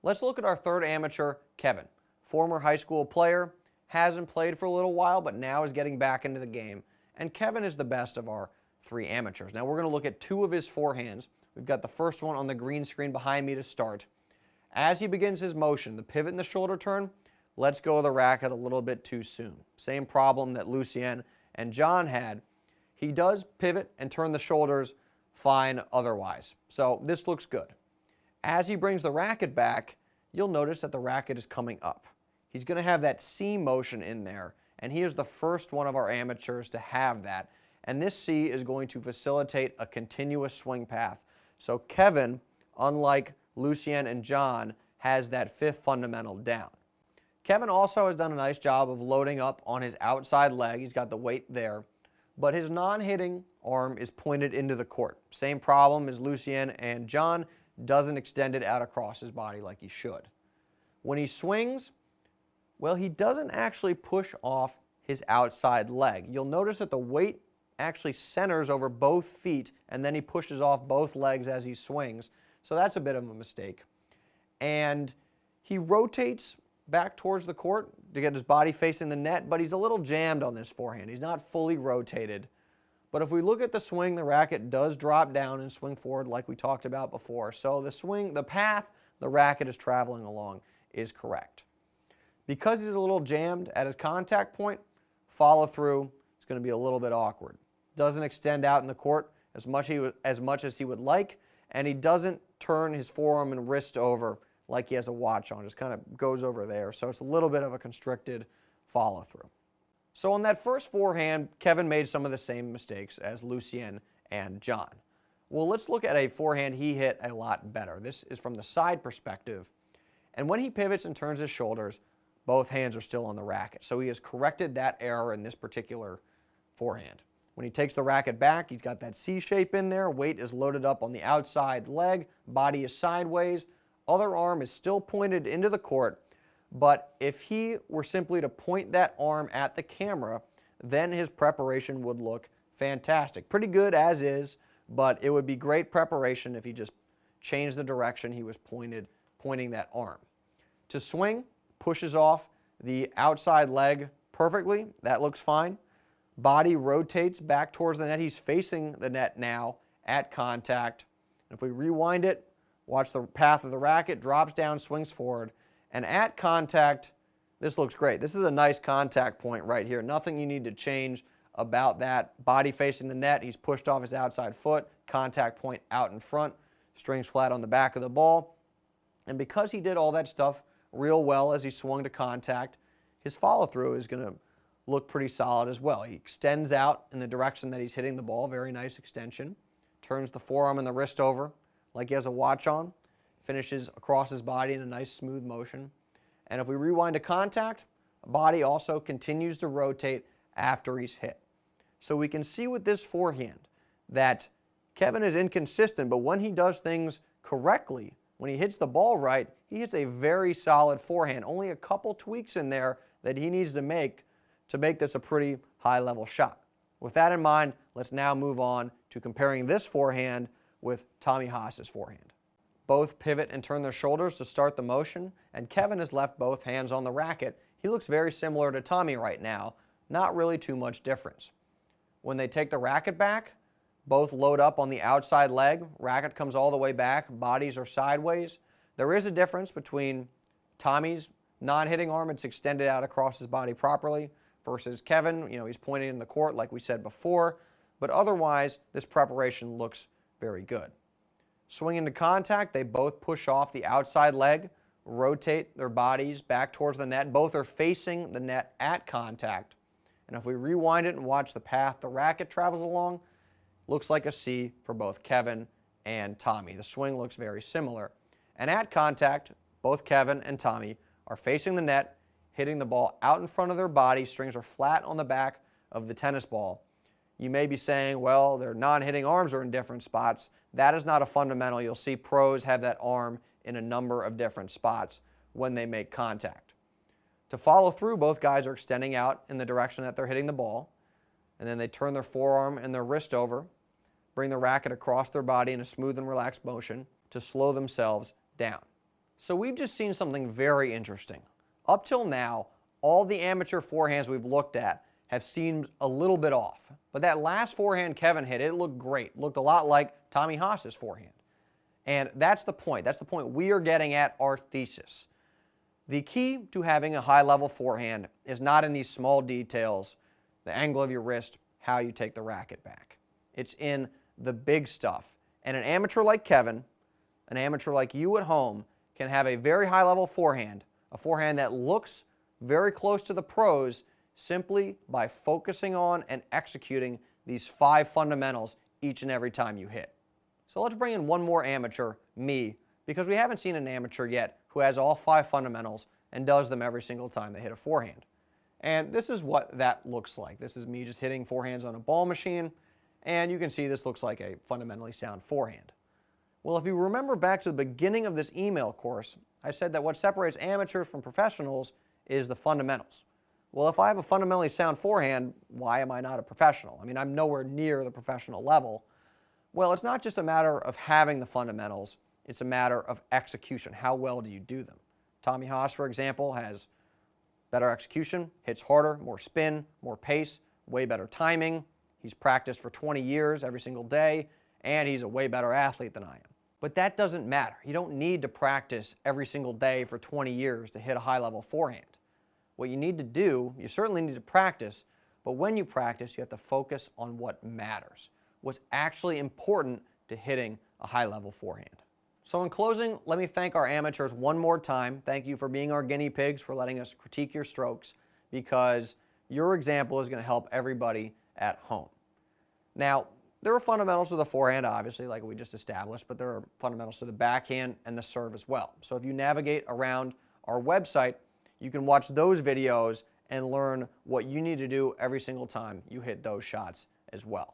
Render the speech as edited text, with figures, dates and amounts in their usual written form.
Let's look at our third amateur, Kevin. Former high school player, hasn't played for a little while, but now is getting back into the game. And Kevin is the best of our three amateurs. Now we're going to look at two of his forehands. We've got the first one on the green screen behind me to start. As he begins his motion, the pivot and the shoulder turn, lets go of the racket a little bit too soon. Same problem that Lucien and John had. He does pivot and turn the shoulders fine otherwise. So this looks good. As he brings the racket back, you'll notice that the racket is coming up. He's going to have that C motion in there, and he is the first one of our amateurs to have that. And this C is going to facilitate a continuous swing path. So Kevin, unlike Lucien and John, has that fifth fundamental down. Kevin also has done a nice job of loading up on his outside leg. He's got the weight there. But his non-hitting arm is pointed into the court. Same problem as Lucien and John, doesn't extend it out across his body like he should. When he swings, well, he doesn't actually push off his outside leg. You'll notice that the weight actually centers over both feet, and then he pushes off both legs as he swings. So that's a bit of a mistake. And he rotates back towards the court to get his body facing the net, but he's a little jammed on this forehand. He's not fully rotated. But if we look at the swing, the racket does drop down and swing forward like we talked about before. So the swing, the path the racket is traveling along is correct. Because he's a little jammed at his contact point, follow through is going to be a little bit awkward. Doesn't extend out in the court as much as he would like, and he doesn't turn his forearm and wrist over like he has a watch on. Just kind of goes over there. So it's a little bit of a constricted follow through. So on that first forehand, Kevin made some of the same mistakes as Lucien and John. Well, let's look at a forehand he hit a lot better. This is from the side perspective. And when he pivots and turns his shoulders, both hands are still on the racket. So he has corrected that error in this particular forehand. When he takes the racket back, he's got that C shape in there. Weight is loaded up on the outside leg. Body is sideways. Other arm is still pointed into the court. But if he were simply to point that arm at the camera, then his preparation would look fantastic. Pretty good as is, but it would be great preparation if he just changed the direction he was pointing that arm. To swing, pushes off the outside leg perfectly. That looks fine. Body rotates back towards the net. He's facing the net now at contact. If we rewind it, watch the path of the racket, drops down, swings forward. And at contact, this looks great. This is a nice contact point right here. Nothing you need to change about that. Body facing the net, he's pushed off his outside foot, contact point out in front, strings flat on the back of the ball. And because he did all that stuff real well as he swung to contact, his follow-through is going to look pretty solid as well. He extends out in the direction that he's hitting the ball, very nice extension. Turns the forearm and the wrist over like he has a watch on. Finishes across his body in a nice smooth motion. And if we rewind to contact, body also continues to rotate after he's hit. So we can see with this forehand that Kevin is inconsistent, but when he does things correctly, when he hits the ball right, he hits a very solid forehand. Only a couple tweaks in there that he needs to make this a pretty high-level shot. With that in mind, let's now move on to comparing this forehand with Tommy Haas's forehand. Both pivot and turn their shoulders to start the motion, and Kevin has left both hands on the racket. He looks very similar to Tommy right now, not really too much difference. When they take the racket back, both load up on the outside leg, racket comes all the way back, bodies are sideways. There is a difference between Tommy's non-hitting arm, it's extended out across his body properly, versus Kevin, he's pointing in the court like we said before, but otherwise this preparation looks very good. Swinging to contact, they both push off the outside leg, rotate their bodies back towards the net. Both are facing the net at contact. And if we rewind it and watch the path the racket travels along, looks like a C for both Kevin and Tommy. The swing looks very similar. And at contact, both Kevin and Tommy are facing the net, hitting the ball out in front of their body. Strings are flat on the back of the tennis ball. You may be saying, well, their non-hitting arms are in different spots. That is not a fundamental. You'll see pros have that arm in a number of different spots when they make contact. To follow through, both guys are extending out in the direction that they're hitting the ball, and then they turn their forearm and their wrist over, bring the racket across their body in a smooth and relaxed motion to slow themselves down. So we've just seen something very interesting. Up till now, all the amateur forehands we've looked at have seemed a little bit off. But that last forehand Kevin hit, it looked great. Looked a lot like Tommy Haas's forehand. And that's the point. That's the point we are getting at our thesis. The key to having a high-level forehand is not in these small details, the angle of your wrist, how you take the racket back. It's in the big stuff. And an amateur like Kevin, an amateur like you at home, can have a very high-level forehand, a forehand that looks very close to the pros, simply by focusing on and executing these 5 fundamentals each and every time you hit. So let's bring in one more amateur, me, because we haven't seen an amateur yet who has all 5 fundamentals and does them every single time they hit a forehand. And this is what that looks like. This is me just hitting forehands on a ball machine, and you can see this looks like a fundamentally sound forehand. Well, if you remember back to the beginning of this email course, I said that what separates amateurs from professionals is the fundamentals. Well, if I have a fundamentally sound forehand, why am I not a professional? I mean, I'm nowhere near the professional level. Well, it's not just a matter of having the fundamentals, it's a matter of execution. How well do you do them? Tommy Haas, for example, has better execution, hits harder, more spin, more pace, way better timing. He's practiced for 20 years every single day, and he's a way better athlete than I am. But that doesn't matter. You don't need to practice every single day for 20 years to hit a high-level forehand. What you need to do, you certainly need to practice, but when you practice, you have to focus on what matters, what's actually important to hitting a high-level forehand. So in closing, let me thank our amateurs one more time. Thank you for being our guinea pigs, for letting us critique your strokes, because your example is going to help everybody at home. Now, there are fundamentals to the forehand, obviously, like we just established, but there are fundamentals to the backhand and the serve as well. So if you navigate around our website, you can watch those videos and learn what you need to do every single time you hit those shots as well.